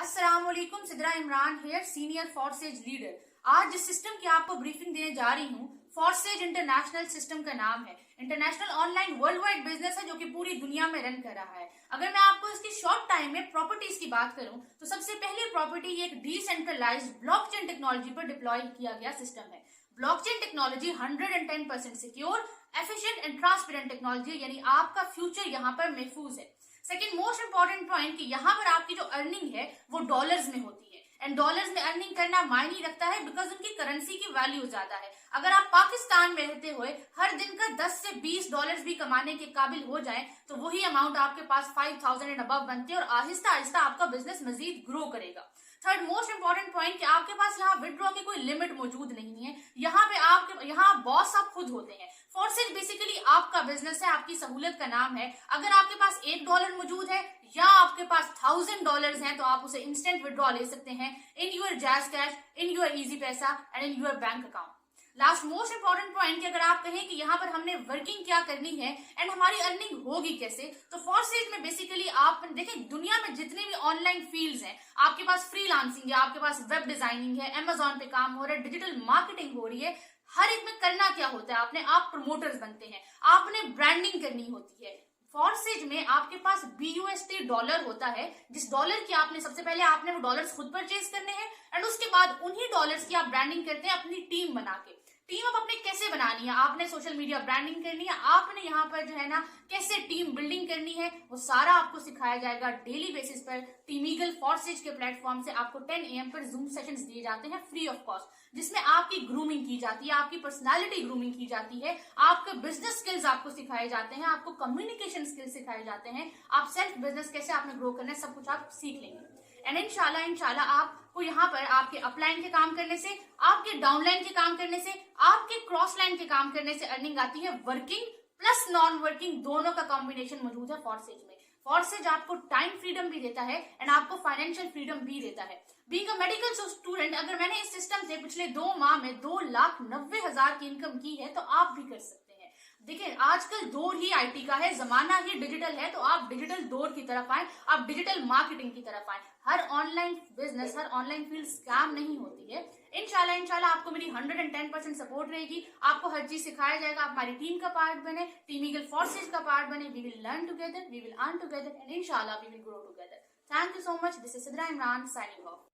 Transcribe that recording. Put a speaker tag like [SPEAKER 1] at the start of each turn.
[SPEAKER 1] अस्सलाम वालेकुम, Sidra Imran here, senior Forsage leader. आज जिस सिस्टम की आपको ब्रीफिंग देने जा रही हूँ, फॉरसेज इंटरनेशनल सिस्टम का नाम है। International online world wide business है जो कि पूरी दुनिया में रन कर रहा है। अगर मैं आपको इसकी शॉर्ट टाइम में प्रॉपर्टीज की बात करूं तो सबसे पहली प्रॉपर्टी एक डिसेंट्रलाइज्ड ब्लॉकचेन टेक्नोलॉजी पर डिप्लॉय किया गया सिस्टम है। Blockchain technology 110% secure, efficient and transparent technology, यानी आपका फ्यूचर यहाँ पर महफूज है। सेकंड मोस्ट इंपॉर्टेंट पॉइंट कि यहाँ पर आपकी जो अर्निंग है वो डॉलर्स में होती है, एंड डॉलर्स में अर्निंग करना मायने रखता है बिकॉज उनकी करेंसी की वैल्यू ज्यादा है। अगर आप पाकिस्तान में रहते हुए हर दिन का 10 से 20 डॉलर्स भी कमाने के काबिल हो जाए तो वही अमाउंट आपके पास 5000 एंड अबव बनते हैं और आहिस्ता आहिस्ता आपका बिजनेस मजीद ग्रो करेगा। थर्ड मोस्ट इंपॉर्टेंट पॉइंट कि आपके पास यहाँ विड्रॉ की कोई लिमिट मौजूद नहीं है। यहाँ पे यहाँ बॉस आप खुद होते हैं। फॉरसेज बेसिकली आपका बिजनेस है, आपकी सहूलियत का नाम है। अगर आपके पास $1 मौजूद है या आपके पास $1000 हैं तो आप उसे इंस्टेंट विड्रॉ ले सकते हैं in your JazzCash, in your Easypaisa and in your bank account. Last most important point कि अगर आप कहें कि यहाँ पर हमने वर्किंग क्या करनी है एंड हमारी अर्निंग होगी कैसे, तो फॉरसेज में बेसिकली आप देखें दुनिया में जितने भी ऑनलाइन फील्ड्स हैं, आपके पास फ्रीलांसिंग है, आपके पास वेब डिजाइनिंग है, अमेजोन पे काम हो रहा है, डिजिटल मार्केटिंग हो रही है। हर एक में करना क्या होता है, आप प्रमोटर्स बनते हैं, आपने ब्रांडिंग करनी होती है। फॉरसेज में आपके पास BUSD डॉलर होता है, जिस डॉलर की आपने सबसे पहले आपने वो डॉलर्स खुद परचेज करने हैं एंड उसके बाद उन्हीं डॉलर्स की आप ब्रांडिंग करते हैं अपनी टीम बना के। टीम अब अपने कैसे बनानी है, आपने सोशल मीडिया ब्रांडिंग करनी है, आपने यहाँ पर जो है ना कैसे टीम बिल्डिंग करनी है, वो सारा आपको सिखाया जाएगा डेली बेसिस पर। टीम ईगल फॉरसेज के प्लेटफॉर्म से आपको 10 AM पर जूम सेशंस दिए जाते हैं फ्री ऑफ कॉस्ट, जिसमें आपकी ग्रूमिंग की जाती है, आपकी पर्सनालिटी ग्रूमिंग की जाती है, आपके बिजनेस स्किल्स आपको सिखाए जाते हैं, आपको कम्युनिकेशन स्किल्स सिखाए जाते हैं, आप सेल्फ बिजनेस कैसे आपने ग्रो करना है सब कुछ आप सीख लेंगे। एंड इंशाल्लाह आपको यहाँ पर आपके अपलाइन के काम करने से, आपके डाउनलाइन के काम करने से, आपके क्रॉस लाइन के काम करने से अर्निंग आती है। वर्किंग प्लस नॉन वर्किंग दोनों का कॉम्बिनेशन मौजूद है फॉरसेज में। फॉरसेज आपको टाइम फ्रीडम भी देता है एंड आपको फाइनेंशियल फ्रीडम भी देता है। बीइंग अ मेडिकल स्टूडेंट, अगर मैंने इस सिस्टम से पिछले 2 माह में 2,90,000 की इनकम की है तो आप भी कर सकते हैं। देखिए आजकल दौर ही IT का है, जमाना ही डिजिटल है, तो आप डिजिटल दौर की तरफ आए, आप डिजिटल मार्केटिंग की तरफ आए। हर ऑनलाइन बिजनेस, हर ऑनलाइन फील्ड स्कैम नहीं होती है। इंशाल्लाह आपको मेरी 110% सपोर्ट रहेगी, आपको हर चीज सिखाया जाएगा, आप हमारी टीम का पार्ट बने, टीम ईगल फॉरसेज का पार्ट बने। We will learn together, we will earn together and इंशाल्लाह we will grow together. Thank you so much. This is Sidra Imran signing of.